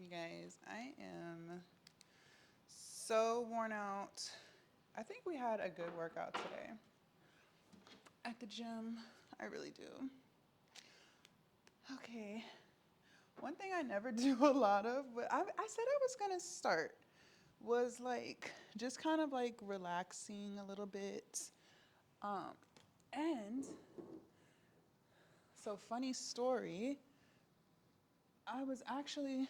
You guys, I am so worn out. I think we had a good workout today at the gym. I really do. Okay. One thing I never do a lot of, but I said I was going to start, was like just kind of like relaxing a little bit. Um, and so, funny story, I was actually,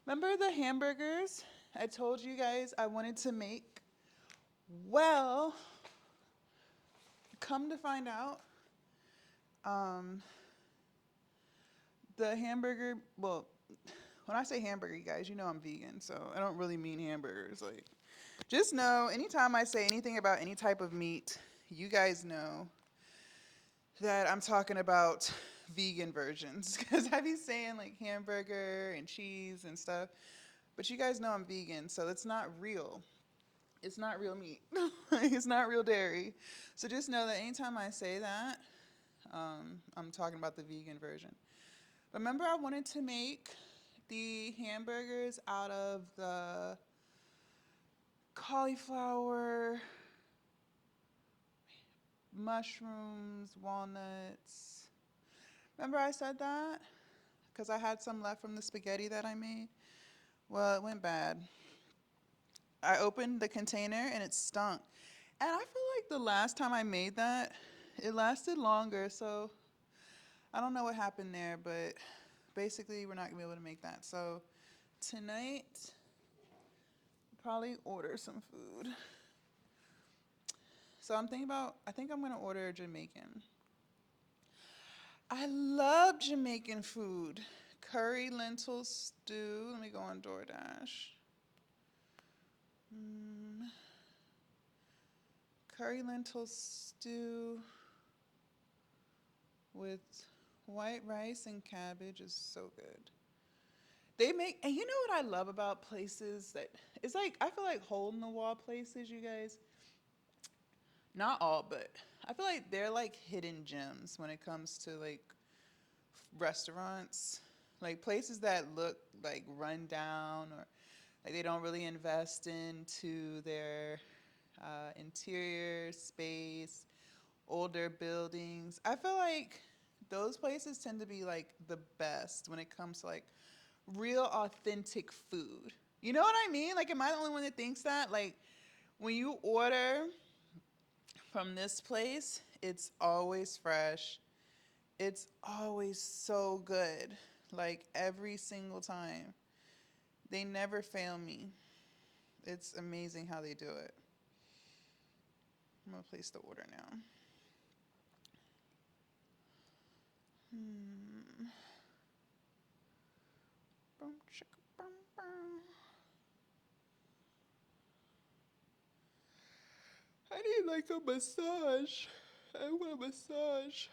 remember the hamburgers I told you guys I wanted to make? Well, come to find out, um, the hamburger, well, when I say hamburger, you guys, you know I'm vegan, so I don't really mean hamburgers. Like, just know anytime I say anything about any type of meat, you guys know that I'm talking about vegan versions because I be saying like hamburger and cheese and stuff, but you guys know I'm vegan, so it's not real. It's not real meat. It's not real dairy. So just know that anytime I say that, I'm talking about the vegan version. Remember, I wanted to make the hamburgers out of the cauliflower, mushrooms, walnuts. Remember, I said that? Because I had some left from the spaghetti that I made. Well, it went bad. I opened the container and it stunk. And I feel like the last time I made that, it lasted longer. So I don't know what happened there, but basically, we're not going to be able to make that. So tonight, probably order some food. So I'm thinking about, I think I'm going to order Jamaican. I love Jamaican food. Curry lentil stew. Let me go on DoorDash. Mm, curry lentil stew with white rice and cabbage is so good. They make, and you know what I love about places that, it's like, I feel like hole in the wall places, you guys. Not all, but I feel like they're like hidden gems when it comes to like restaurants. Like places that look like run down or like they don't really invest into their interior space, older buildings. I feel like those places tend to be like the best when it comes to like real authentic food. You know what I mean? Like, am I the only one that thinks that? Like, when you order from this place, it's always fresh. It's always so good. Like, every single time. They never fail me. It's amazing how they do it. I'm gonna place the order now. Hmm. Boom, chicka, boom, boom. I need like a massage. I want a massage.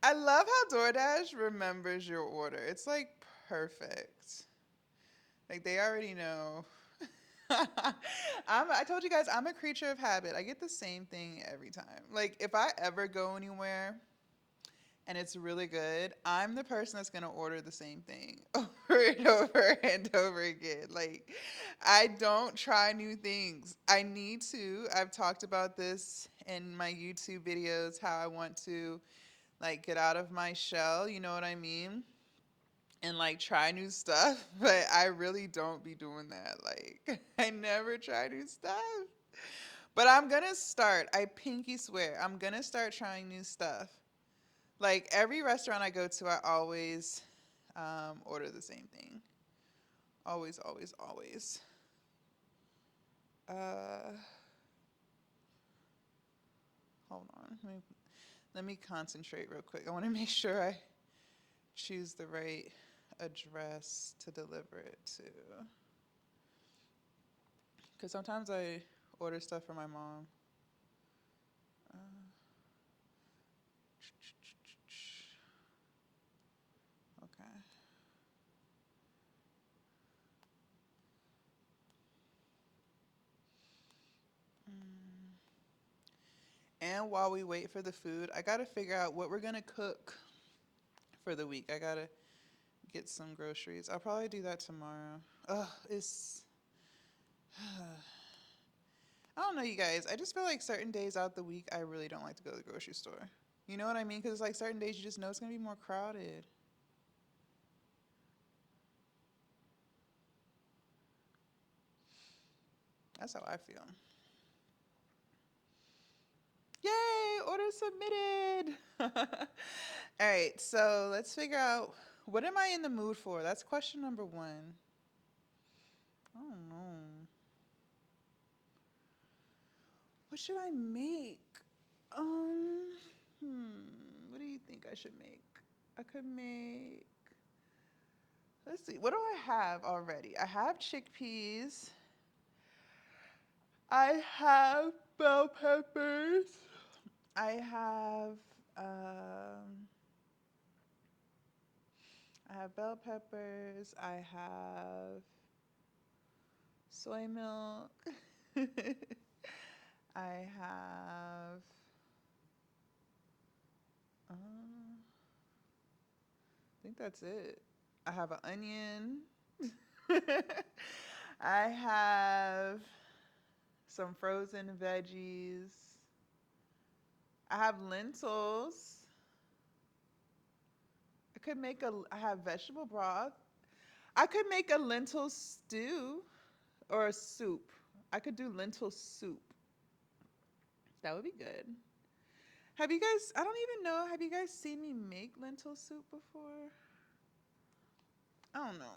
I love how DoorDash remembers your order. It's like perfect. Like they already know. I told you guys I'm a creature of habit. I get the same thing every time. Like if I ever go anywhere and it's really good, I'm the person that's gonna order the same thing over and over and over again. Like I don't try new things. I need to. I've talked about this in my YouTube videos how I want to like get out of my shell, you know what I mean? And like try new stuff, but I really don't be doing that. Like I never try new stuff. But I'm gonna start. I pinky swear, I'm gonna start trying new stuff. Like every restaurant I go to, I always order the same thing. Always, always, always. Uh, hold on. Let me concentrate real quick. I want to make sure I choose the right address to deliver it to. Because sometimes I order stuff for my mom. Uh, okay. Mm. And while we wait for the food, I gotta figure out what we're gonna cook for the week. I gotta get some groceries. I'll probably do that tomorrow. Ugh, it's. I don't know, you guys. I just feel like certain days out the week, I really don't like to go to the grocery store. You know what I mean? Because like certain days, you just know it's gonna be more crowded. That's how I feel. Yay! Order submitted. All right, so let's figure out what am I in the mood for. That's question number one. I don't know. What should I make? Um, what do you think I should make? I could make. Let's see. What do I have already? I have chickpeas. I have bell peppers. I have um, I have bell peppers. I have soy milk. I have I think that's it. I have an onion. I have some frozen veggies. I have lentils. I have vegetable broth. I could make a lentil stew or a soup. I could do lentil soup. That would be good. Have you guys, I don't even know, have you guys seen me make lentil soup before? I don't know.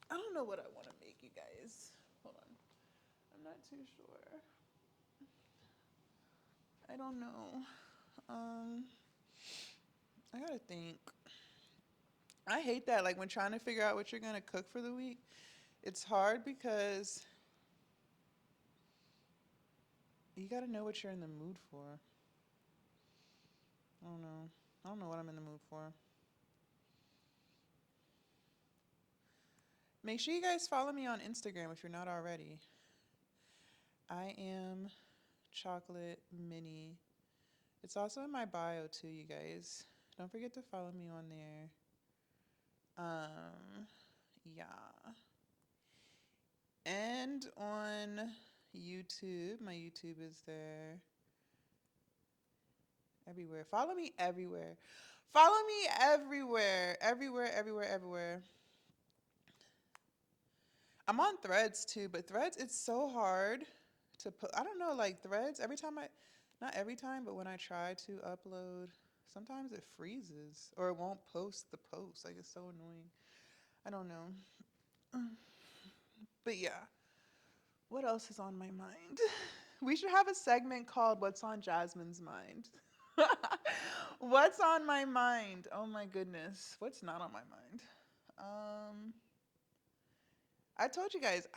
I don't know what I want to make, you guys. Hold on. I'm not too sure. I don't know. Um, I gotta think. I hate that. Like when trying to figure out what you're gonna cook for the week, it's hard because you gotta know what you're in the mood for. I don't know. I don't know what I'm in the mood for. Make sure you guys follow me on Instagram if you're not already. I am chocolate mini. It's also in my bio too, you guys. Don't forget to follow me on there. Yeah. And on YouTube, my YouTube is there. Everywhere. Follow me everywhere. Follow me everywhere. Everywhere, everywhere, everywhere. I'm on Threads too, but Threads, it's so hard to put. I don't know, like Threads, not every time, but when I try to upload, sometimes it freezes or it won't post the post. Like it's so annoying. I don't know. But yeah, what else is on my mind? We should have a segment called What's on Jasmine's Mind. What's on my mind? Oh my goodness. What's not on my mind? Um, I told you guys,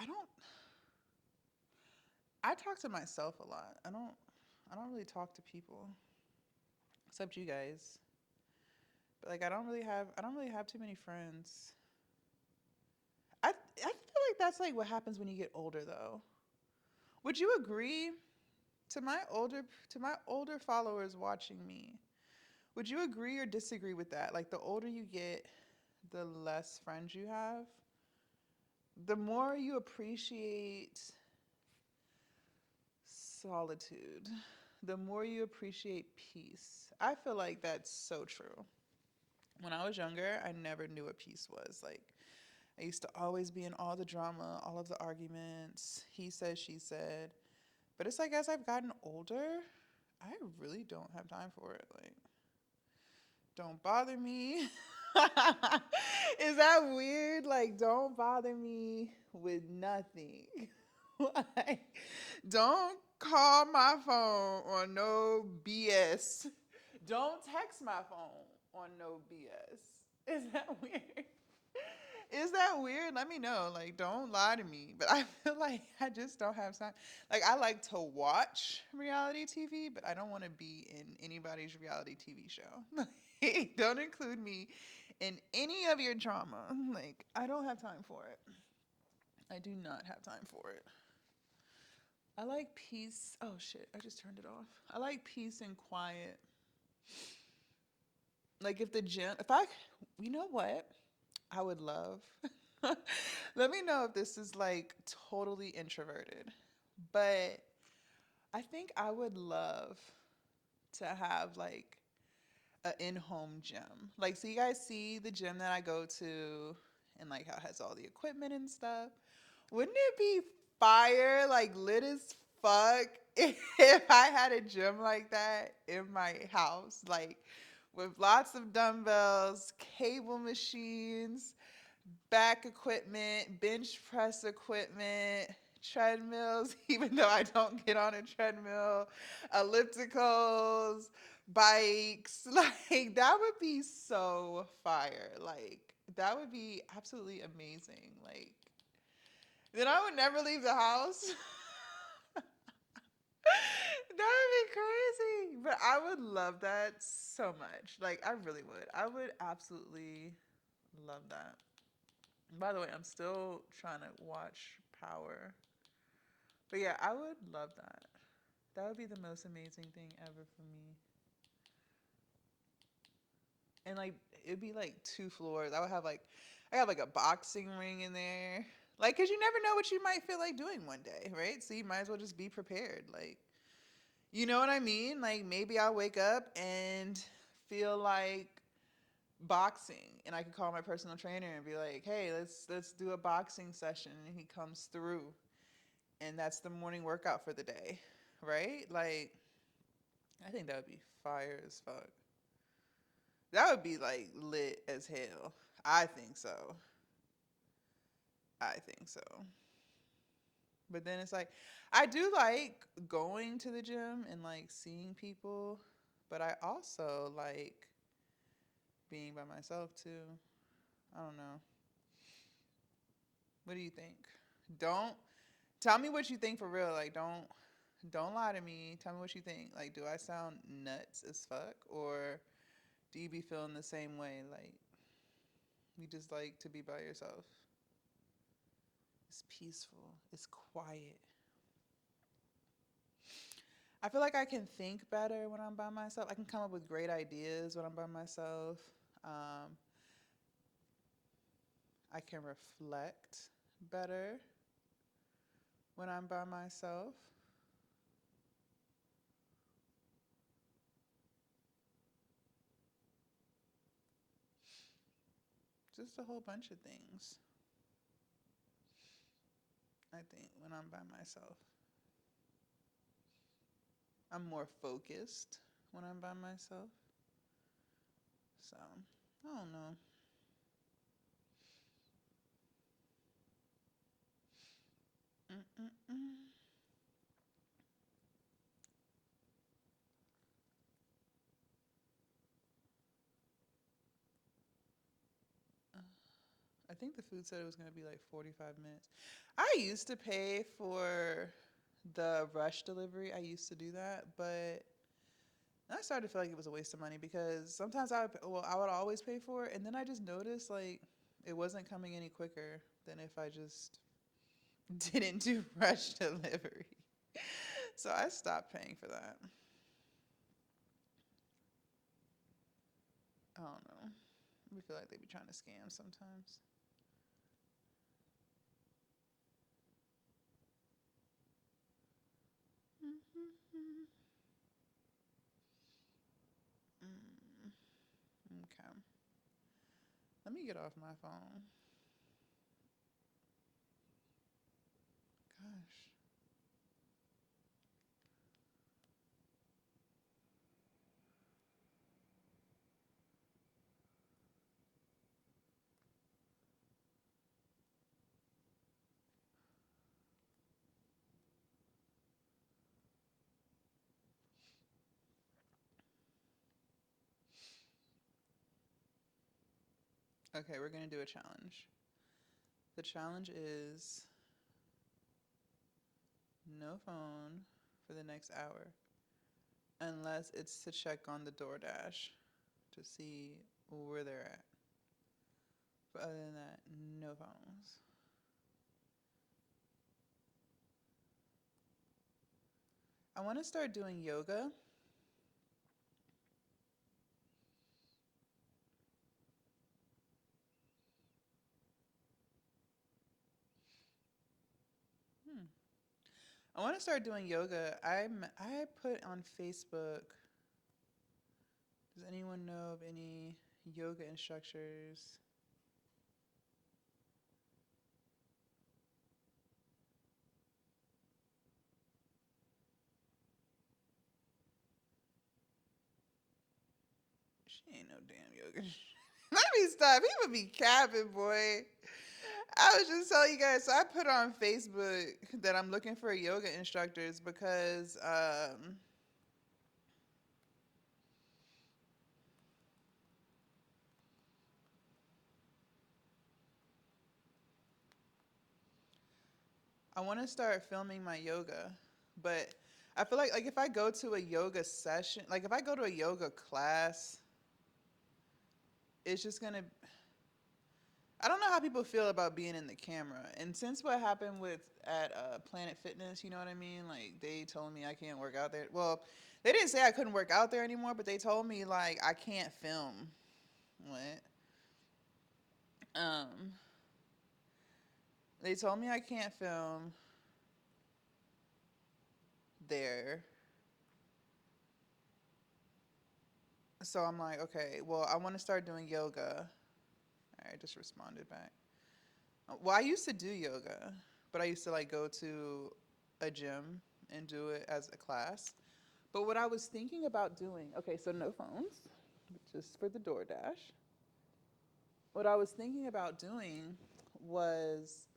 I talk to myself a lot. I don't really talk to people except you guys. But like I don't really have too many friends. I feel like that's like what happens when you get older though. Would you agree to my older followers watching me? Would you agree or disagree with that? Like the older you get, the less friends you have. The more you appreciate solitude, the more you appreciate peace. I feel like that's so true. When I was younger, I never knew what peace was. Like, I used to always be in all the drama, all of the arguments, he said, she said. But it's like as I've gotten older, I really don't have time for it. Like, don't bother me. Is that weird? Like, don't bother me with nothing. Like, don't call my phone on no BS. Don't text my phone on no BS. Is that weird? Is that weird? Let me know. Like, don't lie to me. But I feel like I just don't have time. Like, I like to watch reality TV, but I don't want to be in anybody's reality TV show. Like, don't include me in any of your drama. Like, I don't have time for it. I do not have time for it. I like peace. Oh shit, I just turned it off. I like peace and quiet. Like if the gym, if I, you know what? I would love. Let me know if this is like totally introverted. But I think I would love to have like a in-home gym. Like, so you guys see the gym that I go to and like how it has all the equipment and stuff. Wouldn't it be fire, like lit as fuck, if I had a gym like that in my house? Like, with lots of dumbbells, cable machines, back equipment, bench press equipment, treadmills, even though I don't get on a treadmill, ellipticals, bikes. Like, that would be so fire. Like, that would be absolutely amazing. Like, then I would never leave the house. That would be crazy. But I would love that so much. Like, I really would. I would absolutely love that. By the way, I'm still trying to watch Power. But yeah, I would love that. That would be the most amazing thing ever for me. And like it'd be like two floors. I have like a boxing ring in there. Like cuz you never know what you might feel like doing one day, right? So you might as well just be prepared. Like you know what I mean? Like maybe I'll wake up and feel like boxing and I could call my personal trainer and be like, "Hey, let's do a boxing session." And he comes through and that's the morning workout for the day, right? Like, I think that would be fire as fuck. That would be like lit as hell. I think so. I think so. But then it's like, I do like going to the gym and like seeing people, but I also like being by myself too. I don't know. What do you think? Don't tell me what you think for real. Like, don't lie to me. Tell me what you think. Like, do I sound nuts as fuck, or do you be feeling the same way? Like, you just like to be by yourself. It's peaceful. It's quiet. I feel like I can think better when I'm by myself. I can come up with great ideas when I'm by myself. Um, I can reflect better when I'm by myself. Just a whole bunch of things, I think, when I'm by myself. I'm more focused when I'm by myself. So, I don't know. Mm-mm-mm. I think the food said it was going to be like 45 minutes. I used to pay for the rush delivery. I used to do that, but I started to feel like it was a waste of money because sometimes I would always pay for it, and then I just noticed like it wasn't coming any quicker than if I just didn't do rush delivery. So I stopped paying for that. I don't know. We feel like they be trying to scam sometimes. Mm, okay. Let me get off my phone. Gosh. Okay, we're gonna do a challenge. The challenge is no phone for the next hour, unless it's to check on the DoorDash to see where they're at. But other than that, no phones. I want to start doing yoga. I want to start doing yoga. I put on Facebook. Does anyone know of any yoga instructors? She ain't no damn yoga. Let me stop. He would be capping, boy. I was just telling you guys. So I put on Facebook that I'm looking for yoga instructors because I want to start filming my yoga, but I feel like if I go to a yoga session, like if I go to a yoga class, it's just gonna. I don't know how people feel about being in the camera, and since what happened with at Planet Fitness, you know what I mean? Like they told me I can't work out there. Well, they didn't say I couldn't work out there anymore, but they told me like I can't film. What? Um, they told me I can't film there. So I'm like, okay, well, I want to start doing yoga. I just responded back. Well, I used to do yoga, but I used to like go to a gym and do it as a class. But what I was thinking about doing, okay, so no phones, just for the DoorDash. What I was thinking about doing was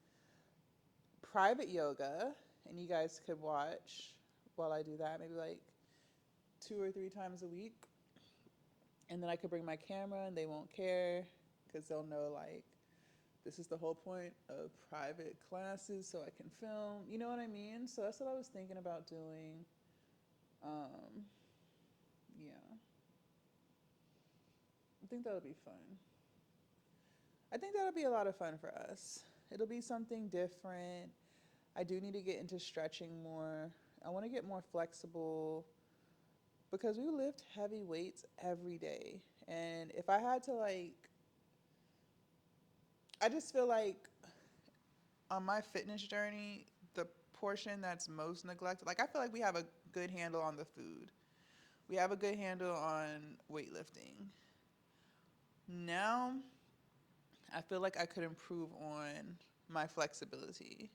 private yoga, and you guys could watch while I do that, maybe like 2 or 3 times a week. And then I could bring my camera and they won't care because they'll know like this is the whole point of private classes so I can film. You know what I mean? So that's what I was thinking about doing. Um, yeah, I think that'll be fun. I think that'll be a lot of fun for us. It'll be something different. I do need to get into stretching more. I want to get more flexible because we lift heavy weights every day. And if I had to like, I just feel like on my fitness journey, the portion that's most neglected, like I feel like we have a good handle on the food. We have a good handle on weightlifting. Now, I feel like I could improve on my flexibility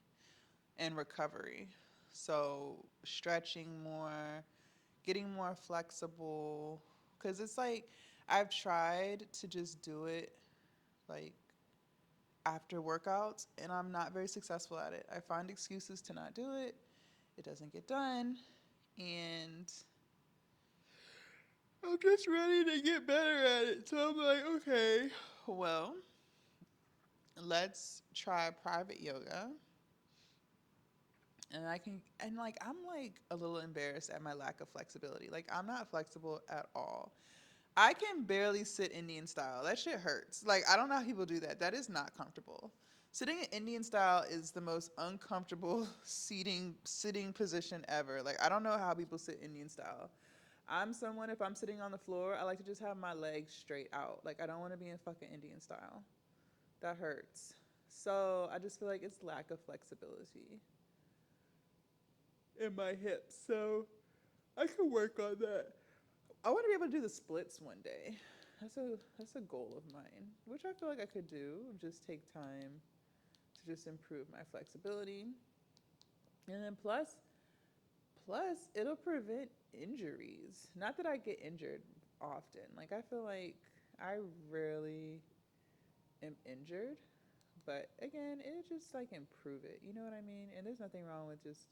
and recovery. So, stretching more, getting more flexible. Because it's like I've tried to just do it like after workouts and I'm not very successful at it. I find excuses to not do it. It doesn't get done. And I'm just ready to get better at it. So I'm like, okay, well, let's try private yoga. And I can, and like, I'm like a little embarrassed at my lack of flexibility. Like, I'm not flexible at all. I can barely sit Indian style. That shit hurts. Like, I don't know how people do that. That is not comfortable. Sitting in Indian style is the most uncomfortable sitting position ever. Like, I don't know how people sit Indian style. I'm someone, if I'm sitting on the floor, I like to just have my legs straight out. Like, I don't want to be in fucking Indian style. That hurts. So I just feel like it's lack of flexibility in my hips. So I can work on that. I want to be able to do the splits one day. That's a goal of mine, which I feel like I could do. Just take time to just improve my flexibility, and then plus it'll prevent injuries. Not that I get injured often. Like I feel like I rarely am injured, but again, it just like improve it. You know what I mean? And there's nothing wrong with just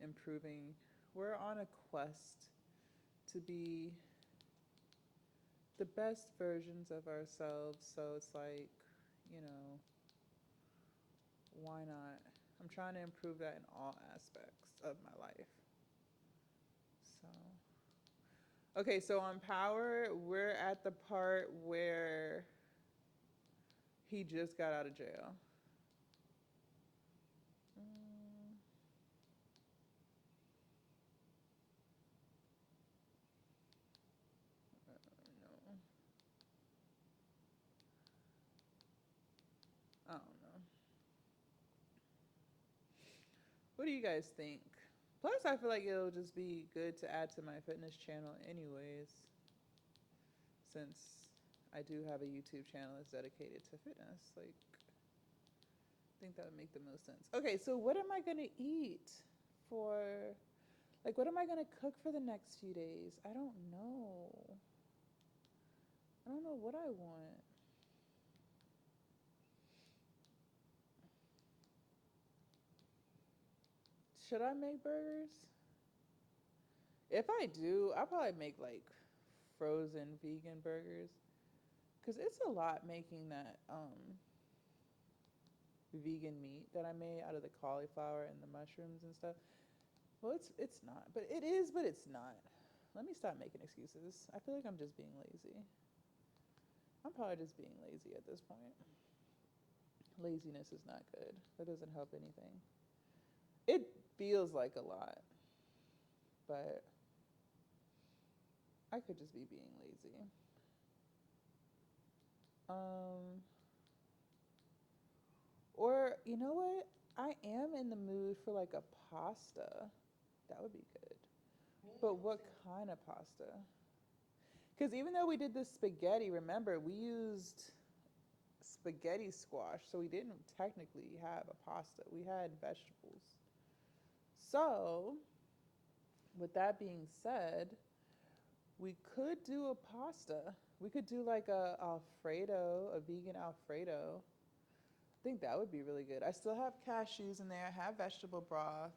improving. We're on a quest to be the best versions of ourselves. So it's like, you know, why not? I'm trying to improve that in all aspects of my life. So, okay, so on Power, we're at the part where he just got out of jail. Mm, no, I don't know. What do you guys think? Plus, I feel like it'll just be good to add to my fitness channel, anyways, since I do have a YouTube channel that's dedicated to fitness. Like, I think that would make the most sense. Okay, so what am I gonna eat for? Like, what am I gonna cook for the next few days? I don't know. I don't know what I want. Should I make burgers? If I do, I'll probably make like frozen vegan burgers because it's a lot making that vegan meat that I made out of the cauliflower and the mushrooms and stuff. Well, it's not, but it is, but it's not. Let me stop making excuses. I feel like I'm just being lazy. I'm probably just being lazy at this point. Laziness is not good. That doesn't help anything. It feels like a lot, but I could just be being lazy. Um, or you know what? I am in the mood for like a pasta. That would be good. But what kind of pasta? Because even though we did the spaghetti, remember, we used spaghetti squash, so we didn't technically have a pasta. We had vegetables. So, with that being said, we could do a pasta. We could do like a Alfredo, a vegan Alfredo. I think that would be really good. I still have cashews in there. I have vegetable broth.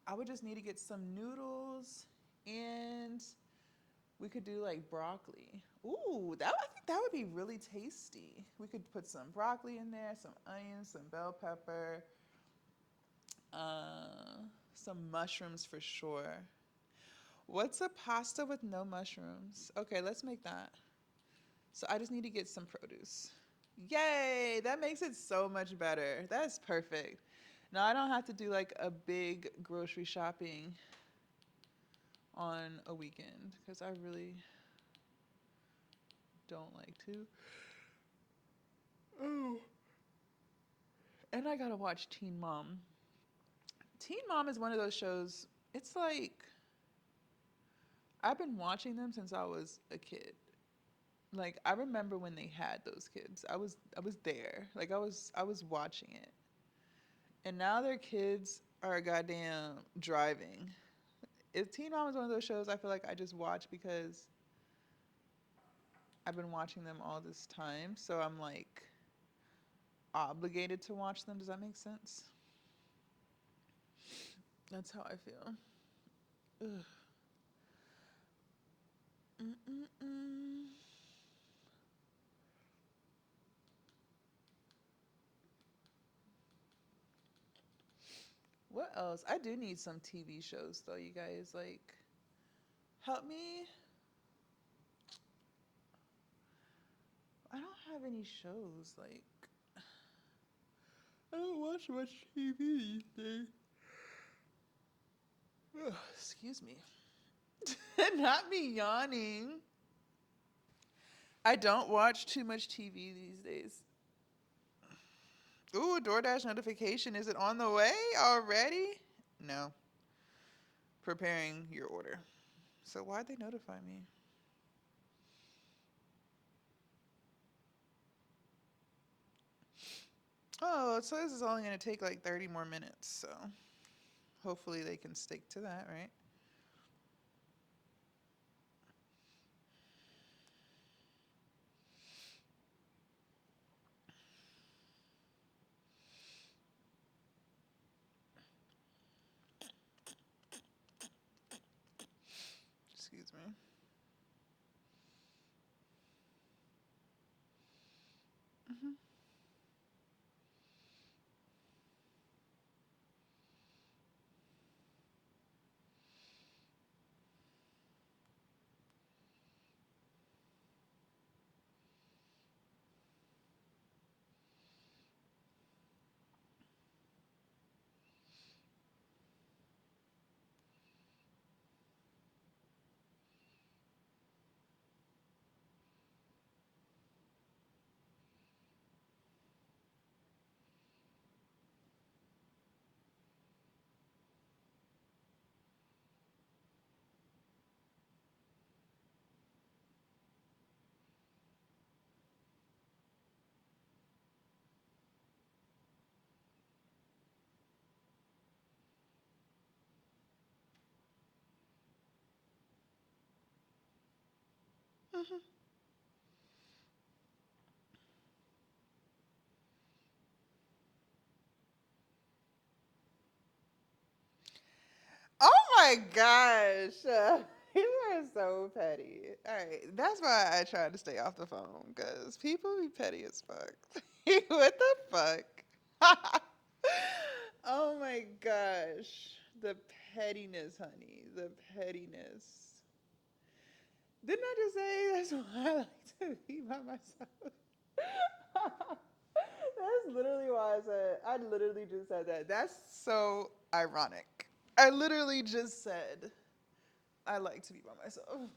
I would just need to get some noodles and we could do like broccoli. Ooh, I think that would be really tasty. We could put some broccoli in there, some onions, some bell pepper, some mushrooms for sure. What's a pasta with no mushrooms? Okay, let's make that. So I just need to get some produce. Yay! That makes it so much better. That's perfect. Now I don't have to do like a big grocery shopping on a weekend because I really don't like to. Oh. And I gotta watch Teen Mom. Teen Mom is one of those shows, it's like I've been watching them since I was a kid. Like I remember when they had those kids. I was there. Like I was watching it. And now their kids are goddamn driving. If Teen Mom is one of those shows I feel like I just watch because I've been watching them all this time, so I'm like obligated to watch them. Does that make sense? That's how I feel. Ugh. Mm-mm-mm. What else? I do need some TV shows though, you guys. Like, help me. I don't have any shows. Like, I don't watch much TV these days. Ugh, excuse me. Not me yawning. I don't watch too much TV these days. Ooh, DoorDash notification. Is it on the way already? No. Preparing your order. So why'd they notify me? Oh, it says it's only going to take like 30 more minutes. So hopefully they can stick to that, right? Excuse me. Hmm. Hmm. Oh my gosh. You are so petty. All right. That's why I try to stay off the phone because people be petty as fuck. What the fuck? Oh my gosh. The pettiness, honey. The pettiness. Didn't I just say that's why I like to be by myself? That's literally why I literally just said that. That's so ironic. I literally just said I like to be by myself.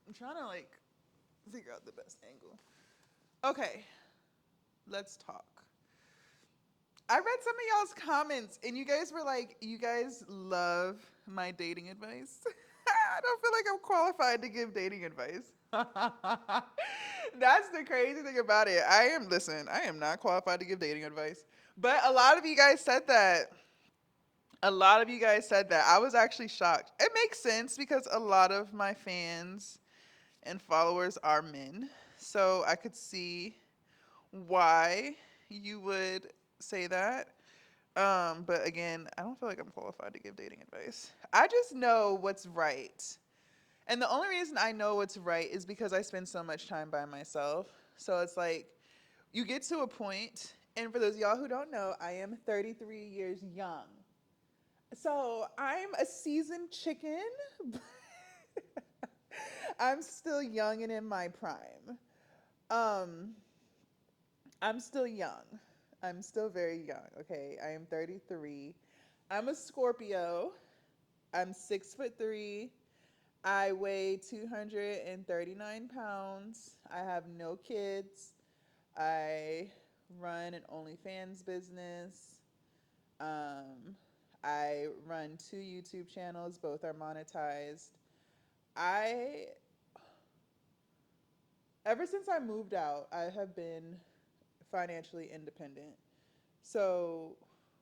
I'm trying to like figure out the best angle. Okay, let's talk. I read some of y'all's comments and you guys were like, you guys love my dating advice. I don't feel like I'm qualified to give dating advice. That's the crazy thing about it. Listen, I am not qualified to give dating advice. But a lot of you guys said that. A lot of you guys said that. I was actually shocked. It makes sense because a lot of my fans and followers are men. So I could see why you would say that. But again, I don't feel like I'm qualified to give dating advice. I just know what's right. And the only reason I know what's right is because I spend so much time by myself. So it's like you get to a point, and for those of y'all who don't know, I am 33 years young. So I'm a seasoned chicken. I'm still young and in my prime. Um, I'm still young. I'm still very young. Okay, I am 33. I'm a Scorpio. I'm 6'3". I weigh 239 pounds. I have no kids. I run an OnlyFans business. Um, I run two YouTube channels. Both are monetized. I Ever since I moved out, I have been financially independent. So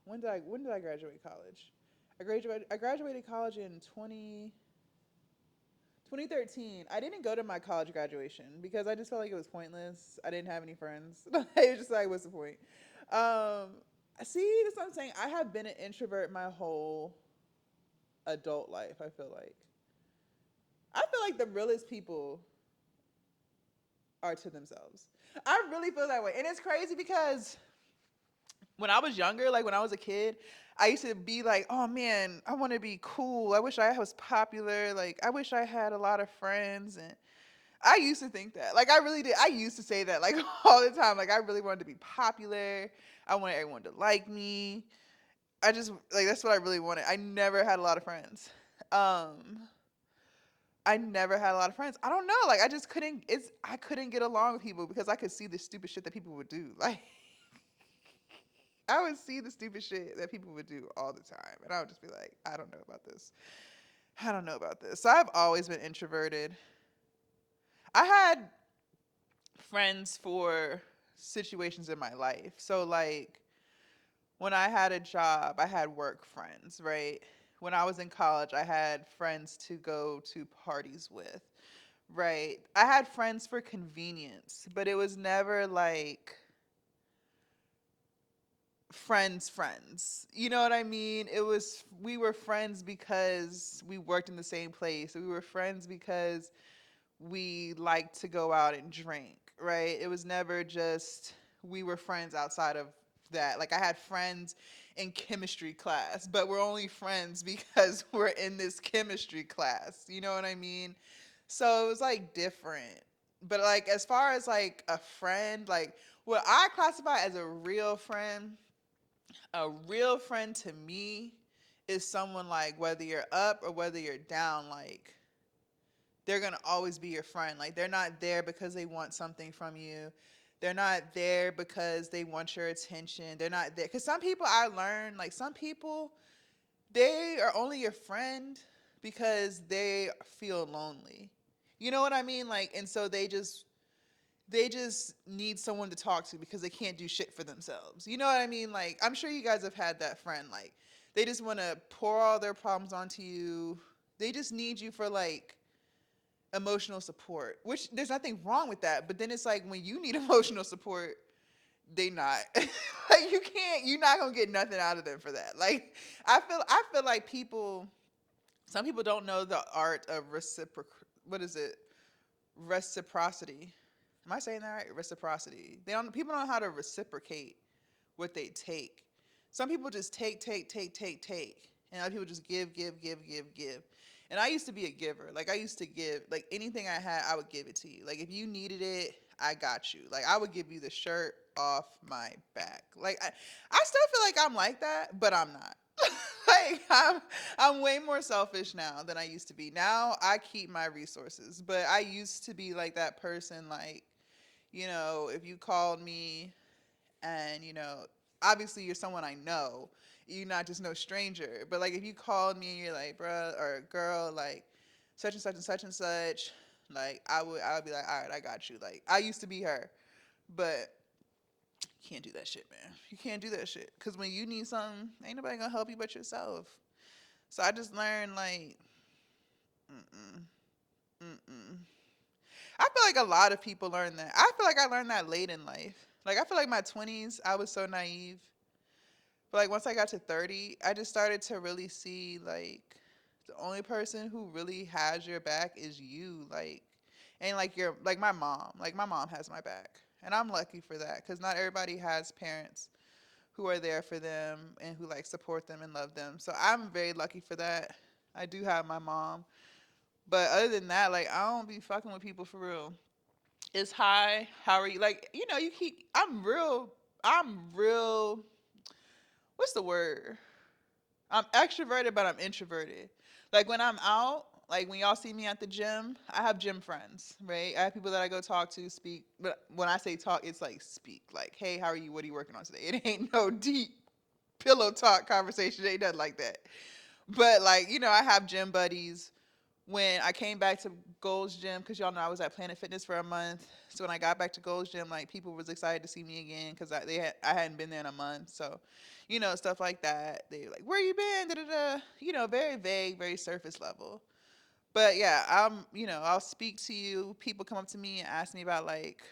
when did I graduate college? I graduated college in 2013. I didn't go to my college graduation because I just felt like it was pointless. I didn't have any friends. It was just like, what's the point? Um, See, that's what I'm saying. I have been an introvert my whole adult life. I feel like the realest people are to themselves. I really feel that way, and it's crazy because when I was younger, like when I was a kid, I used to be like, oh man, I want to be cool. I wish I was popular. Like, I wish I had a lot of friends. And I used to think that. Like, I really did. I used to say that, like, all the time. Like, I really wanted to be popular. I wanted everyone to like me. I just, like, that's what I really wanted. I never had a lot of friends. Um, I never had a lot of friends. I don't know. Like, I couldn't get along with people because I could see the stupid shit that people would do. Like, I would see the stupid shit that people would do all the time. And I would just be like, I don't know about this. I don't know about this. So I've always been introverted. I had friends for situations in my life. So, like, when I had a job, I had work friends, right? When I was in college, I had friends to go to parties with, right? I had friends for convenience, but it was never like friends. You know what I mean? We were friends because we worked in the same place. We were friends because we liked to go out and drink, right? It was never just we were friends outside of that. Like I had friends in chemistry class, but we're only friends because we're in this chemistry class. You know what I mean? So it was like different. But like as far as like a friend, like what I classify as a real friend to me is someone like whether you're up or whether you're down, like they're gonna always be your friend. Like they're not there because they want something from you. They're not there because they want your attention. They're not there because some people I learned like some people they are only your friend because they feel lonely. You know what I mean? Like and so they just need someone to talk to because they can't do shit for themselves. You know what I mean? Like I'm sure you guys have had that friend like They just want to pour all their problems onto you. They just need you for like emotional support, which there's nothing wrong with that. But then it's like when you need emotional support, they not. Like you're not gonna get nothing out of them for that. Like I feel like some people don't know the art of what is it? Reciprocity. Am I saying that right? Reciprocity. People don't know how to reciprocate what they take. Some people just take, and other people just give. And I used to be a giver. Like I used to give, like anything I had, I would give it to you. Like if you needed it, I got you. Like I would give you the shirt off my back. Like I still feel like I'm like that, but I'm not. Like I'm way more selfish now than I used to be. Now I keep my resources, but I used to be like that person. Like if you called me and obviously you're someone I know, you're not just no stranger. But like if you called me and you're like, bruh or girl, like such and such and such and such, like I would be like, all right, I got you. Like I used to be her, but you can't do that shit, man. You can't do that shit because when you need something, ain't nobody gonna help you but yourself. So I just learned like, mm-mm, mm-mm. I feel like a lot of people learn that. I feel like I learned that late in life. Like I feel like my 20s, I was so naive. But like once I got to 30, I just started to really see like the only person who really has your back is you. Like and like like my mom. Like my mom has my back. And I'm lucky for that cuz not everybody has parents who are there for them and who like support them and love them. So I'm very lucky for that. I do have my mom. But other than that, like I don't be fucking with people for real. It's hi, how are you? Like, you keep I'm real what's the word? I'm extroverted, but I'm introverted. Like when I'm out, like when y'all see me at the gym, I have gym friends, right? I have people that I go talk to, speak. But when I say talk, it's like speak. Like, hey, how are you? What are you working on today? It ain't no deep pillow talk conversation. It ain't nothing like that. But like, I have gym buddies. When I came back to Gold's Gym, because y'all know I was at Planet Fitness for a month. So when I got back to Gold's Gym, like people was excited to see me again because I hadn't been there in a month. So, stuff like that. They were like, "Where you been?" Da da da. Very vague, very surface level. But yeah, I'll speak to you. People come up to me and ask me about like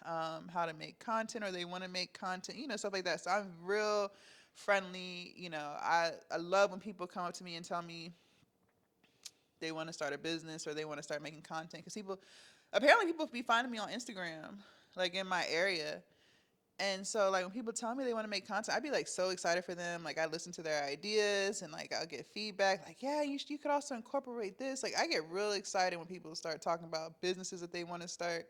how to make content or they want to make content, stuff like that. So I'm real friendly. I love when people come up to me and tell me they want to start a business or they want to start making content because people be finding me on Instagram like in my area. And so like when people tell me they want to make content, I'd be like so excited for them. Like I listen to their ideas and like I'll get feedback like, yeah, you could also incorporate this. Like I get real excited when people start talking about businesses that they want to start.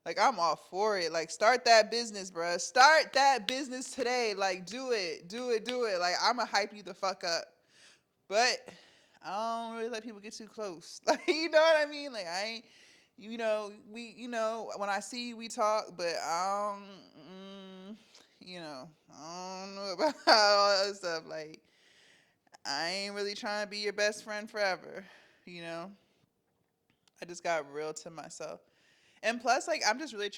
Like I'm all for it. Like start that business, bruh. Start that business today. Like do it. Like I'ma hype you the fuck up. But I don't really let people get too close. Like, you know what I mean? Like, I ain't, when I see you, we talk, but I don't know about all that stuff. Like, I ain't really trying to be your best friend forever, you know? I just got real to myself. And plus, like, I'm just really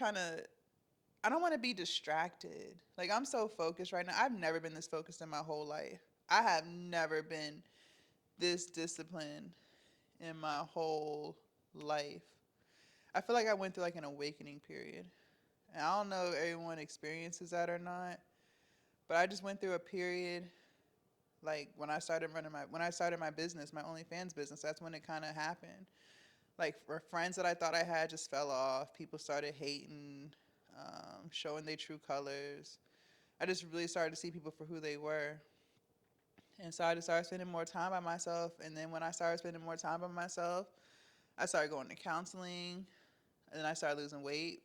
I don't want to be distracted. Like, I'm so focused right now. I've never been this focused in my whole life. I have never been this disciplined in my whole life. I feel like I went through like an awakening period. And I don't know if everyone experiences that or not, but I just went through a period like when I started my business, my OnlyFans business, that's when it kind of happened. Like for friends that I thought I had just fell off. People started hating, showing their true colors. I just really started to see people for who they were. And so I just started spending more time by myself. And then when I started spending more time by myself, I started going to counseling. And then I started losing weight.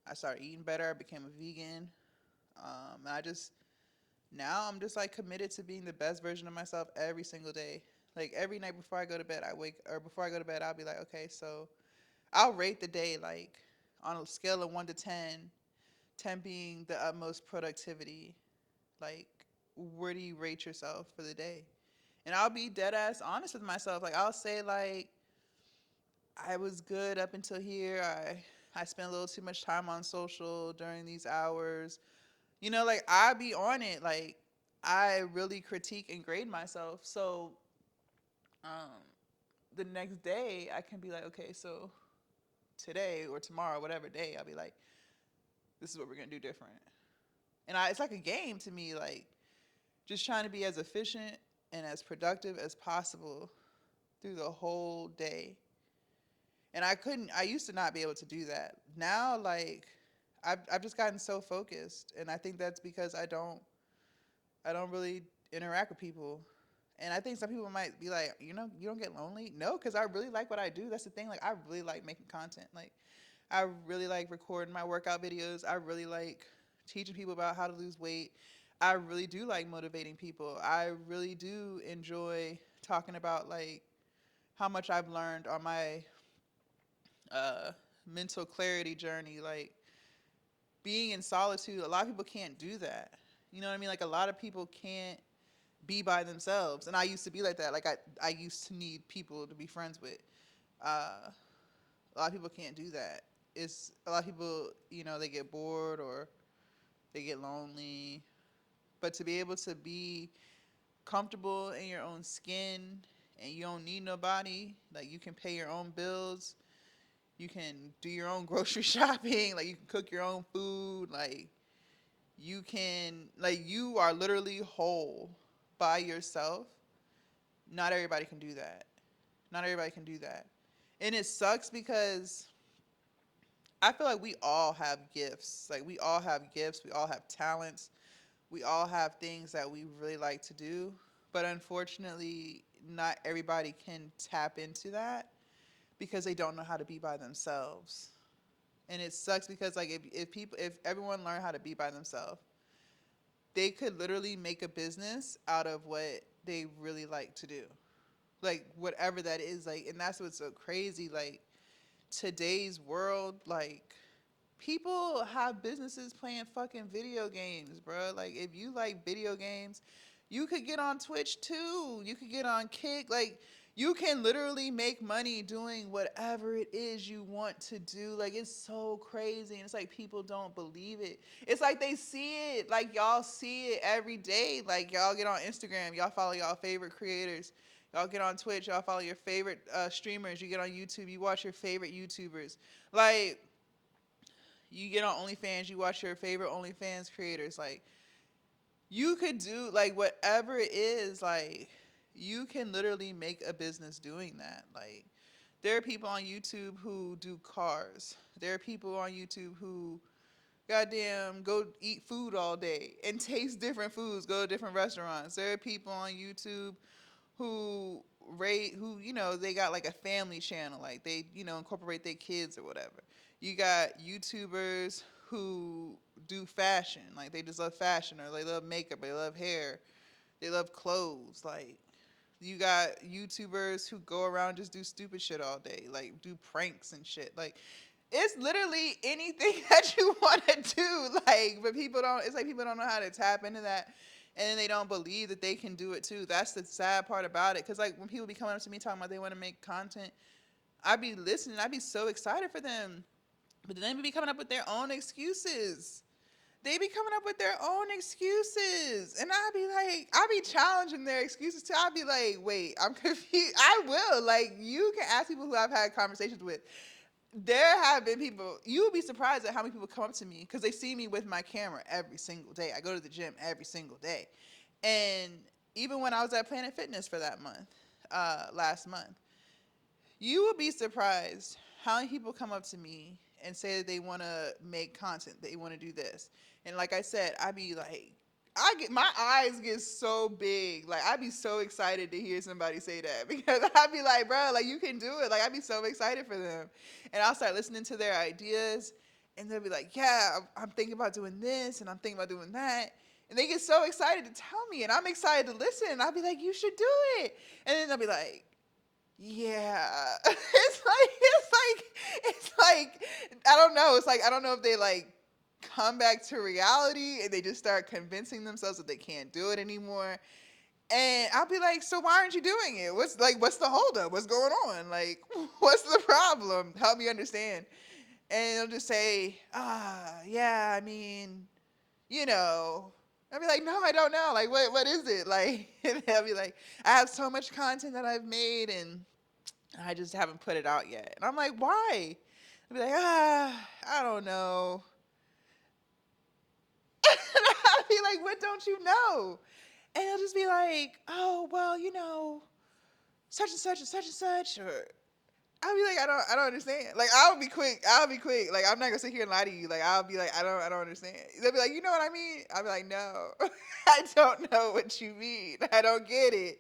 I started eating better. I became a vegan. And now I'm just like committed to being the best version of myself every single day. Like every night before I go to bed, before I go to bed, I'll be like, okay, so I'll rate the day like on a scale of 1 to 10, 10 being the utmost productivity. Like, where do you rate yourself for the day? And I'll be dead ass honest with myself. Like I'll say like I was good up until here. I spent a little too much time on social during these hours. Like I be on it. Like I really critique and grade myself. So um, the next day I can be like, okay, so today or tomorrow, whatever day, I'll be like, this is what we're gonna do different. It's like a game to me, like just trying to be as efficient and as productive as possible through the whole day. And I used to not be able to do that. Now, like, I've just gotten so focused. And I think that's because I don't really interact with people. And I think some people might be like, you don't get lonely. No, because I really like what I do. That's the thing. Like, I really like making content. Like, I really like recording my workout videos. I really like teaching people about how to lose weight. I really do like motivating people. I really do enjoy talking about like how much I've learned on my uh, mental clarity journey. Like being in solitude, a lot of people can't do that. You know what I mean? Like a lot of people can't be by themselves, and I used to be like that. Like I used to need people to be friends with. Uh, a lot of people can't do that. It's a lot of people, they get bored or they get lonely. But to be able to be comfortable in your own skin and you don't need nobody, like you can pay your own bills, you can do your own grocery shopping, like you can cook your own food, like you are literally whole by yourself. Not everybody can do that. Not everybody can do that. And it sucks because I feel like we all have gifts. Like we all have gifts, we all have talents, we all have things that we really like to do. But unfortunately, not everybody can tap into that because they don't know how to be by themselves. And it sucks because like if everyone learned how to be by themselves, they could literally make a business out of what they really like to do. Like whatever that is, like, and that's what's so crazy. Like today's world, like people have businesses playing fucking video games, bro. Like if you like video games, you could get on Twitch too. You could get on Kick. Like you can literally make money doing whatever it is you want to do. Like it's so crazy, and it's like people don't believe it. It's like they see it, like y'all see it every day. Like y'all get on Instagram, y'all follow y'all favorite creators. Y'all get on Twitch, y'all follow your favorite streamers. You get on YouTube, you watch your favorite YouTubers. Like you get on OnlyFans, you watch your favorite OnlyFans creators. Like you could do like whatever it is, like you can literally make a business doing that. Like there are people on YouTube who do cars. There are people on YouTube who goddamn go eat food all day and taste different foods, go to different restaurants. There are people on YouTube who rate who they got like a family channel, like they incorporate their kids or whatever. You got YouTubers who do fashion, like they just love fashion, or they love makeup, they love hair, they love clothes. Like you got YouTubers who go around just do stupid shit all day, like do pranks and shit. Like it's literally anything that you want to do. Like, but people don't. It's like people don't know how to tap into that, and then they don't believe that they can do it too. That's the sad part about it. Cause like when people be coming up to me talking about they want to make content, I be listening. I be so excited for them, but then they be coming up with their own excuses. They be coming up with their own excuses. And I be challenging their excuses too. I be like, wait, I'm confused. I will. Like, you can ask people who I've had conversations with. There have been people, you would be surprised at how many people come up to me because they see me with my camera every single day. I go to the gym every single day. And even when I was at Planet Fitness for that month, last month, you would be surprised how many people come up to me and say that they want to make content, they want to do this. And like I said, I be like, my eyes get so big. Like I'd be so excited to hear somebody say that because I'd be like, bro, like you can do it. Like I'd be so excited for them. And I'll start listening to their ideas and they'll be like, yeah, I'm thinking about doing this and I'm thinking about doing that. And they get so excited to tell me and I'm excited to listen. And I'll be like, you should do it. And then they'll be like, yeah. It's like I don't know. It's like I don't know if they like come back to reality and they just start convincing themselves that they can't do it anymore. And I'll be like, so why aren't you doing it? What's the holdup? What's going on? Like, what's the problem? Help me understand. And they'll just say, yeah, I mean, you know. I'll be like, no, I don't know. Like, what is it? Like, and they'll be like, I have so much content that I've made and I just haven't put it out yet. And I'm like, why? I'll be like, I don't know. And I'll be like, what don't you know? And he'll just be like, oh, well, such and such and such and such. Or I'll be like, I don't understand. Like, I'll be quick. Like, I'm not gonna sit here and lie to you. Like, I'll be like, I don't understand. They'll be like, you know what I mean? I'll be like, no, I don't know what you mean. I don't get it.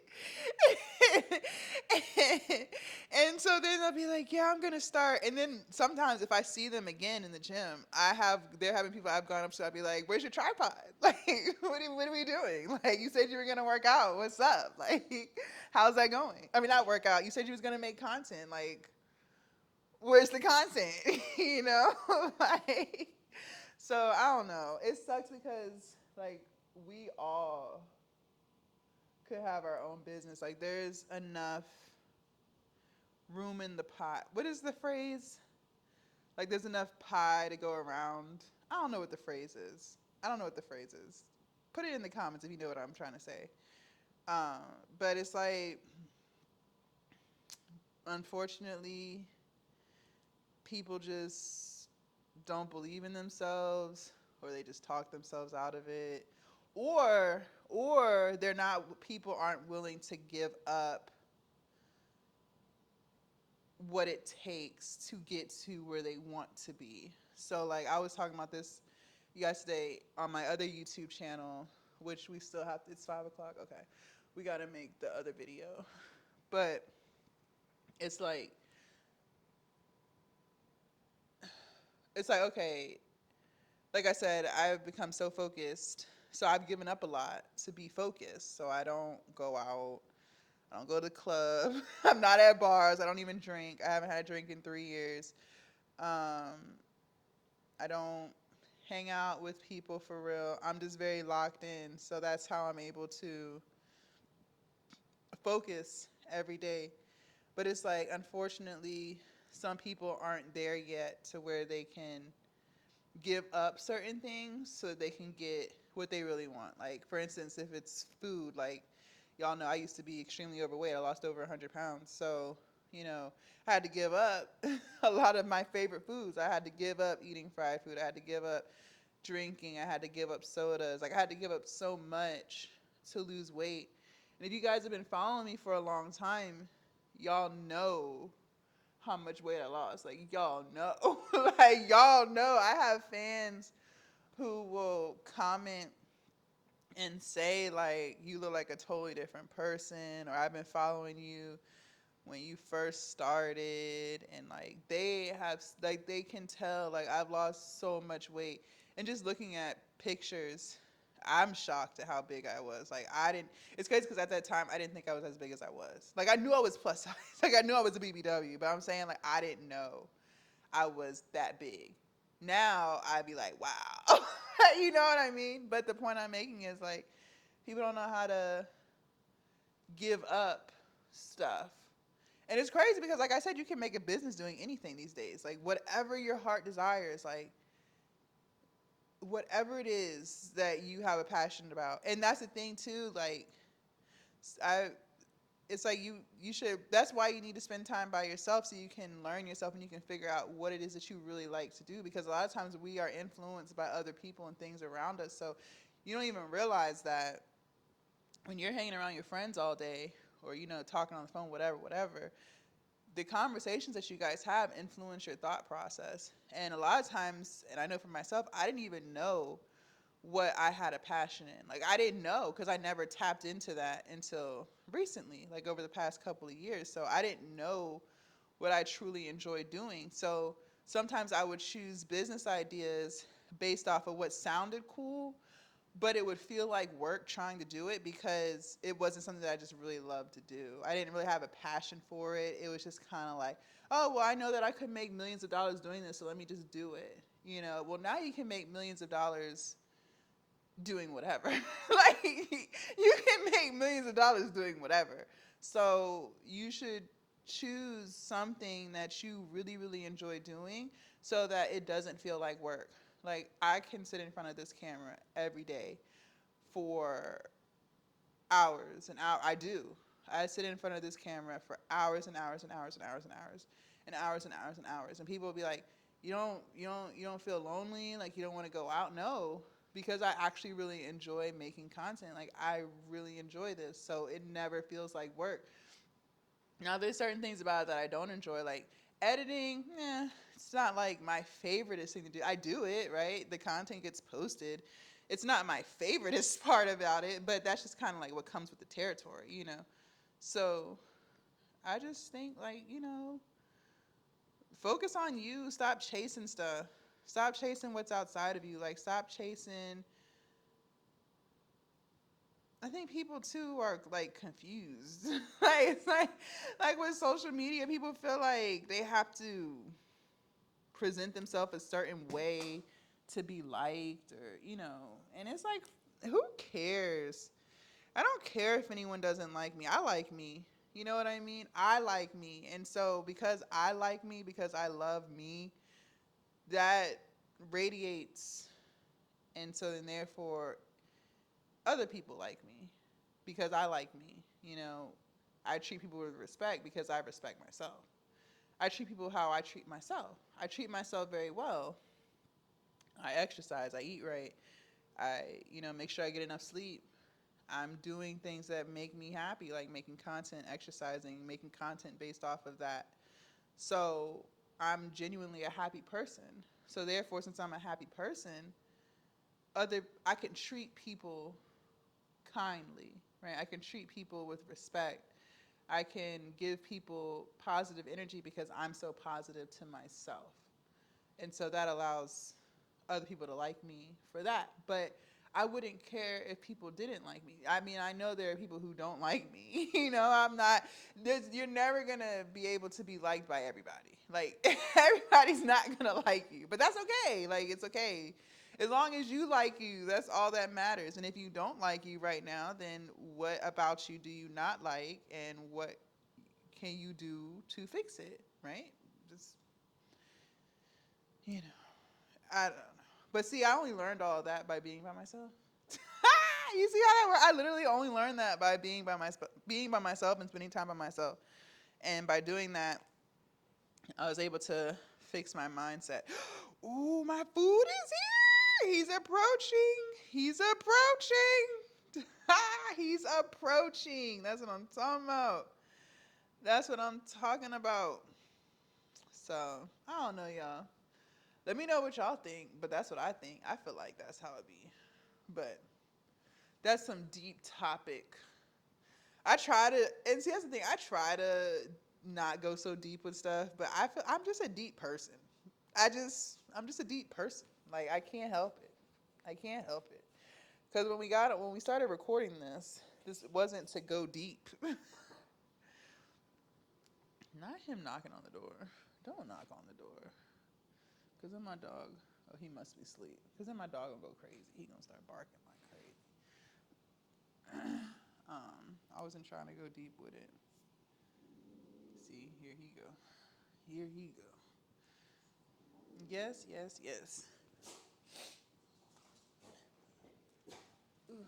And so then they'll be like, yeah, I'm gonna start. And then sometimes if I see them again in the gym, they're having people I've gone up to. I'll be like, where's your tripod? Like, what are we doing? Like, you said you were gonna work out. What's up? Like, how's that going? I mean, not work out. You said you was gonna make content. Like, where's the content? you know, like, so I don't know. It sucks because like we all could have our own business. Like, there's enough room in the pot. What is the phrase? Like, there's enough pie to go around. I don't know what the phrase is. I don't know what the phrase is. Put it in the comments if you know what I'm trying to say. Um, but it's like, unfortunately, people just don't believe in themselves, or they just talk themselves out of it, or they're not people aren't willing to give up what it takes to get to where they want to be. So like I was talking about this yesterday on my other YouTube channel, which we still have. It's 5 o'clock. Okay, we got to make the other video, but it's like okay, like I said, I've become so focused. So I've given up a lot to be focused. So I don't go out. I don't go to the club. I'm not at bars. I don't even drink. I haven't had a drink in 3 years. Um, I don't hang out with people for real. I'm just very locked in. So that's how I'm able to focus every day. But it's like, unfortunately, some people aren't there yet to where they can give up certain things so that they can get what they really want. Like, for instance, if it's food, like, y'all know I used to be extremely overweight. I lost over 100 pounds. So, I had to give up a lot of my favorite foods. I had to give up eating fried food. I had to give up drinking. I had to give up sodas. Like, I had to give up so much to lose weight. And if you guys have been following me for a long time, y'all know how much weight I lost. Like, y'all know. Like, y'all know. I have fans who will comment and say, like, you look like a totally different person, or I've been following you when you first started. And, like, they can tell, like, I've lost so much weight. And just looking at pictures, I'm shocked at how big I was. Like, it's crazy because at that time, I didn't think I was as big as I was. Like, I knew I was plus size. Like, I knew I was a BBW, but I'm saying, like, I didn't know I was that big. Now, I'd be like, wow. You know what I mean? But the point I'm making is, like, people don't know how to give up stuff. And it's crazy because, like I said, you can make a business doing anything these days. Like, whatever your heart desires, like, whatever it is that you have a passion about. And that's the thing too, like, I it's like you should, that's why you need to spend time by yourself so you can learn yourself and you can figure out what it is that you really like to do, because a lot of times we are influenced by other people and things around us. So you don't even realize that when you're hanging around your friends all day, or talking on the phone, whatever, the conversations that you guys have influence your thought process. And a lot of times, and I know for myself, I didn't even know what I had a passion in. Like, I didn't know because I never tapped into that until recently, like over the past couple of years. So I didn't know what I truly enjoyed doing. So sometimes I would choose business ideas based off of what sounded cool, but it would feel like work trying to do it because it wasn't something that I just really loved to do. I didn't really have a passion for it. It was just kind of like, oh, well, I know that I could make millions of dollars doing this, so let me just do it. Well, now you can make millions of dollars doing whatever. Like, you can make millions of dollars doing whatever. So you should choose something that you really, really enjoy doing so that it doesn't feel like work. Like, I can sit in front of this camera every day for hours and hours. I do. I sit in front of this camera for hours and hours and hours and hours and hours and hours and hours and hours. And people will be like, you don't feel lonely? Like you don't want to go out? No, because I actually really enjoy making content. Like I really enjoy this, so it never feels like work. Now there's certain things about it that I don't enjoy, like editing. It's not like my favoriteest thing to do. I do it, right? The content gets posted. It's not my favoriteest part about it, but that's just kind of like what comes with the territory. So I just think like, focus on you. Stop chasing stuff. Stop chasing what's outside of you. Like stop chasing. I think people too are like confused. Like it's like with social media, people feel like they have to present themselves a certain way to be liked, and it's like, who cares? I don't care if anyone doesn't like me. I like me. You know what I mean? I like me. And so because I like me, because I love me, that radiates. And so then therefore other people like me because I like me. I treat people with respect because I respect myself. I treat people how I treat myself. I treat myself very well. I exercise, I eat right. I make sure I get enough sleep. I'm doing things that make me happy, like making content, exercising, making content based off of that. So I'm genuinely a happy person. So therefore, since I'm a happy person, I can treat people kindly, right? I can treat people with respect. I can give people positive energy because I'm so positive to myself. And so that allows other people to like me for that. But I wouldn't care if people didn't like me. I mean, I know there are people who don't like me. I'm not. You're never gonna be able to be liked by everybody. Like everybody's not gonna like you, but that's okay. Like it's okay. As long as you like you, that's all that matters. And if you don't like you right now, then what about you do you not like, and what can you do to fix it? Right? Just you know. I don't know. But see, I only learned all of that by being by myself. You see how that works? I literally only learned that by being by myself and spending time by myself. And by doing that, I was able to fix my mindset. Ooh, my food is here. He's approaching. He's approaching. He's approaching. That's what I'm talking about. That's what I'm talking about. So, I don't know, y'all. Let me know what y'all think, but that's what I think. I feel like that's how it be. But that's some deep topic. I try to, and see, that's the thing. I try to not go so deep with stuff, but I'm just a deep person. I'm just a deep person. Like I can't help it. I can't help it. Because when we started recording this wasn't to go deep. Not him knocking on the door. Don't knock on the door. Because then my dog, oh, he must be asleep. Because then my dog will go crazy. He gonna start barking like crazy. I wasn't trying to go deep with it. See, here he go. Here he go. Yes, yes, yes. Let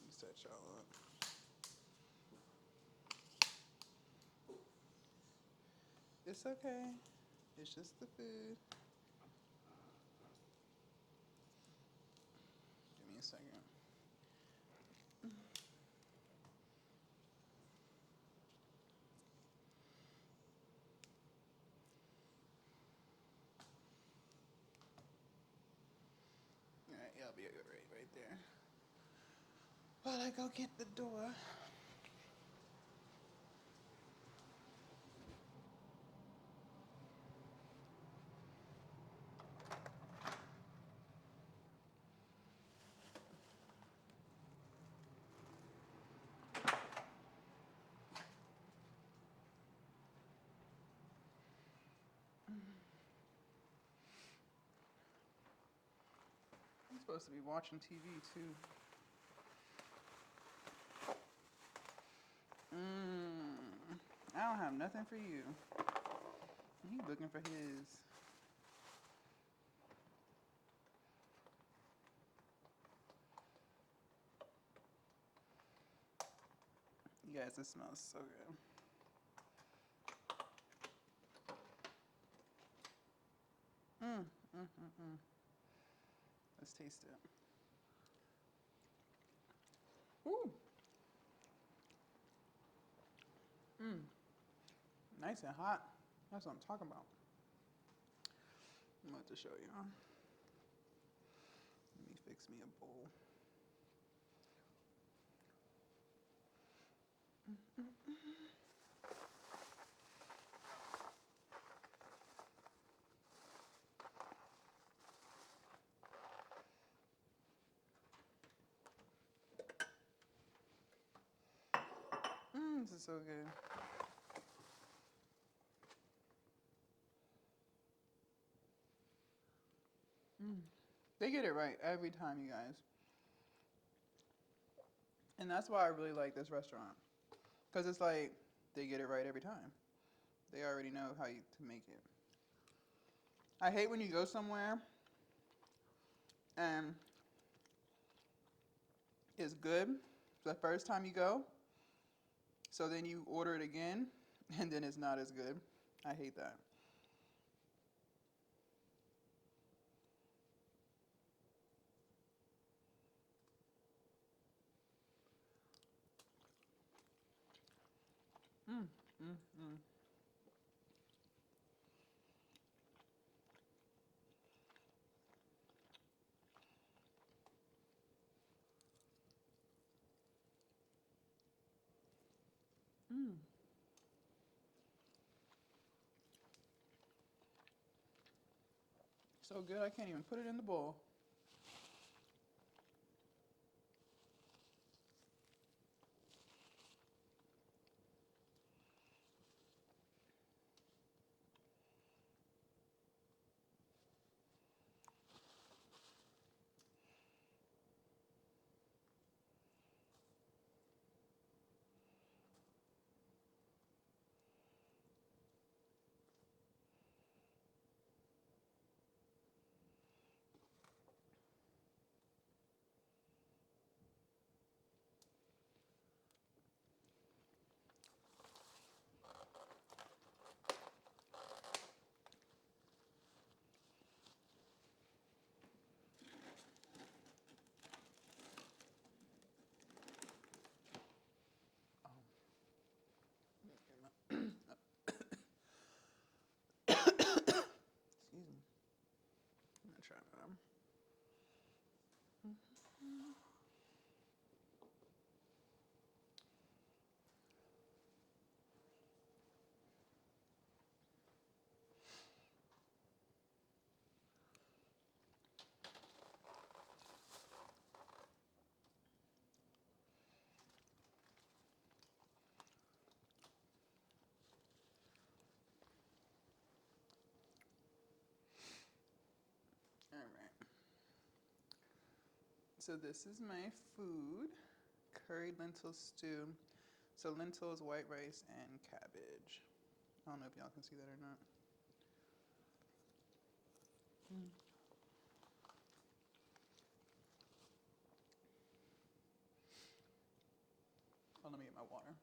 me set y'all up. It's okay. It's just the food. Give me a second. All right, yeah, I'll be right there. While I go get the door. I'm supposed to be watching TV too. Mm. I don't have nothing for you. He looking for his. You guys, this smells so good. Mm, mm, mm, mm. Let's taste it. Ooh. Mm. Nice and hot. That's what I'm talking about. I'm about to show you. Let me fix me a bowl. This is so good. Mm. They get it right every time, you guys. And that's why I really like this restaurant. Because it's like they get it right every time. They already know to make it. I hate when you go somewhere and it's good the first time you go, so then you order it again, and then it's not as good. I hate that. Mm, mm, mm. Mm. So good, I can't even put it in the bowl. Excuse me. I'm gonna try that. All right. So this is my food, curried lentil stew. So lentils, white rice, and cabbage. I don't know if y'all can see that or not. Mm. Oh, let me get my water.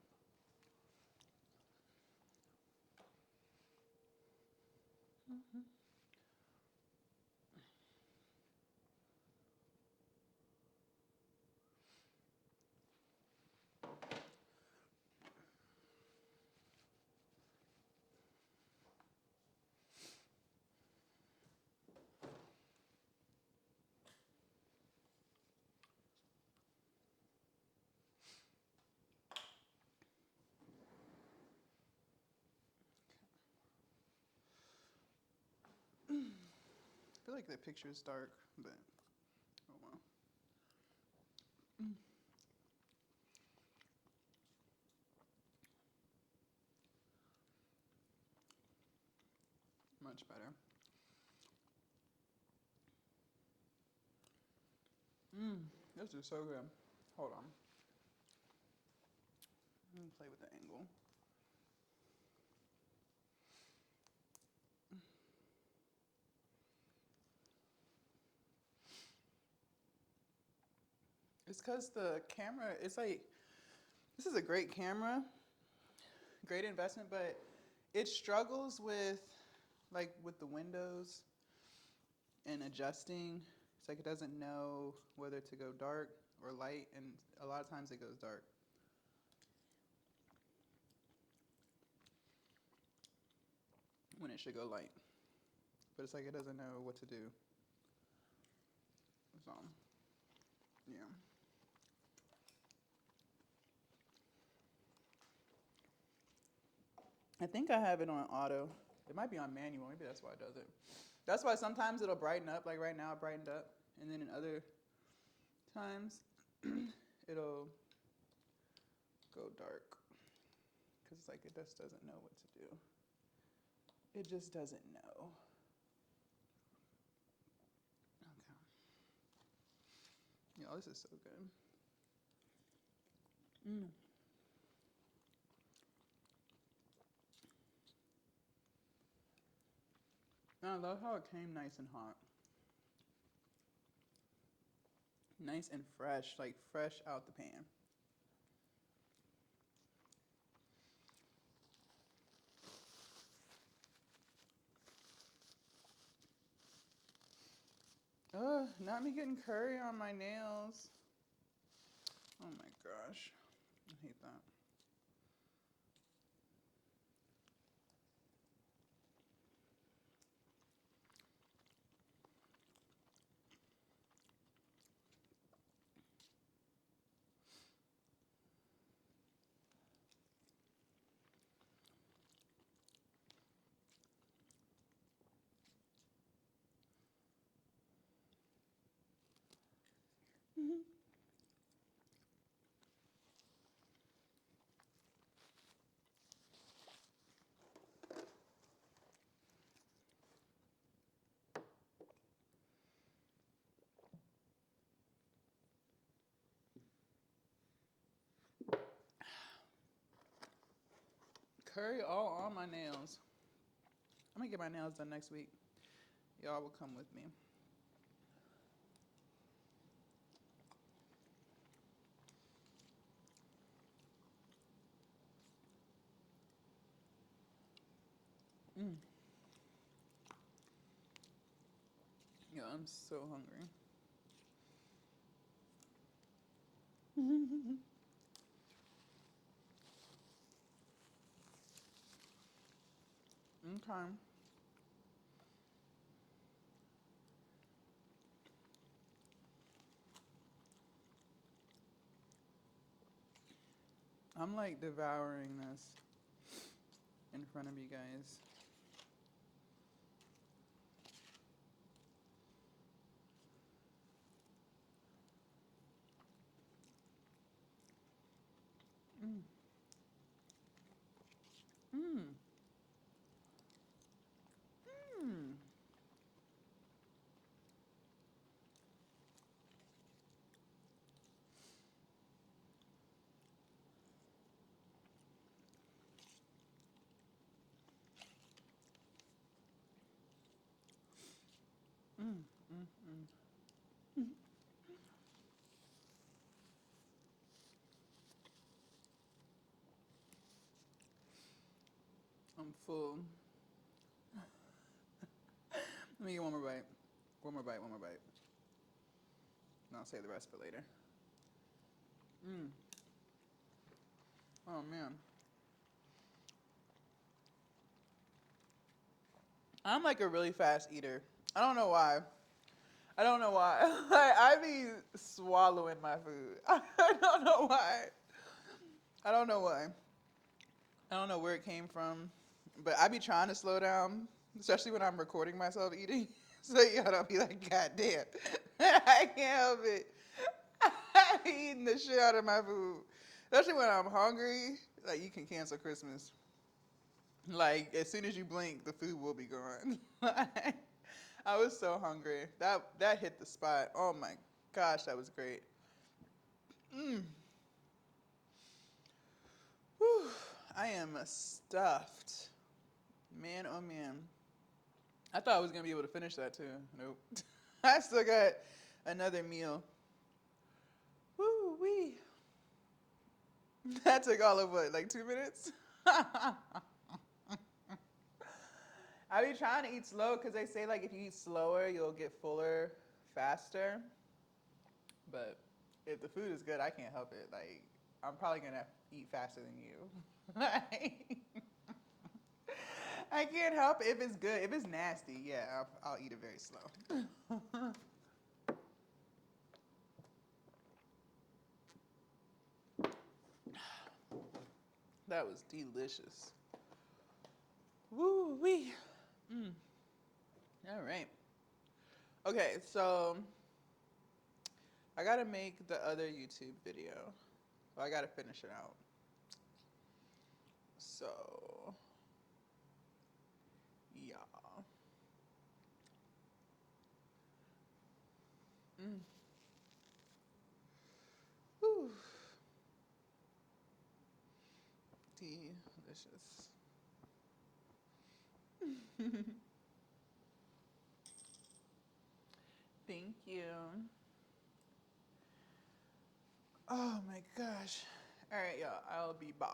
I feel like that picture is dark, but oh well. Much better. Mmm, this is so good. Hold on. Let me play with the angle. It's because the camera, it's like, this is a great camera, great investment, but it struggles with, like, with the windows and adjusting. It's like it doesn't know whether to go dark or light, and a lot of times it goes dark. When it should go light. But it's like it doesn't know what to do. So, yeah. I think I have it on auto. It might be on manual. Maybe that's why it does it. That's why sometimes it'll brighten up. Like right now, it brightened up. And then in other times, it'll go dark. Because it's like it just doesn't know what to do. It just doesn't know. Okay. Yeah, this is so good. Mm. I love how it came nice and hot. Nice and fresh, like fresh out the pan. Ugh, not me getting curry on my nails. Oh my gosh. I hate that. Curry all on my nails. I'm gonna get my nails done next week. Y'all will come with me. Mm. Yeah, I'm so hungry. Okay. I'm like devouring this in front of you guys. Mm. Mm. Mm. Mm. Mm. Mm. I'm full. Let me get one more bite. One more bite. One more bite. And I'll save the rest for later. Mm. Oh man. I'm like a really fast eater. I don't know why. I don't know why. Like, I be swallowing my food. I don't know why. I don't know why. I don't know where it came from, but I be trying to slow down, especially when I'm recording myself eating. So y'all don't be like, God damn, I can't help it. I be eating the shit out of my food, especially when I'm hungry. Like you can cancel Christmas. Like as soon as you blink, the food will be gone. I was so hungry. That hit the spot. Oh my gosh, that was great. Mm. Whew, I am stuffed. Man, oh man. I thought I was gonna be able to finish that too. Nope. I still got another meal. Woo wee. That took all of what, like 2 minutes? I be trying to eat slow because they say like if you eat slower, you'll get fuller faster. But if the food is good, I can't help it. Like I'm probably gonna eat faster than you. Like, I can't help it if it's good. If it's nasty, yeah, I'll eat it very slow. That was delicious. Woo wee. Mm. All right. Okay, so I gotta make the other YouTube video. Well, I gotta finish it out. So, yeah. Mm. Whew. Delicious. Thank you. Oh my gosh. All right, y'all. I'll be back.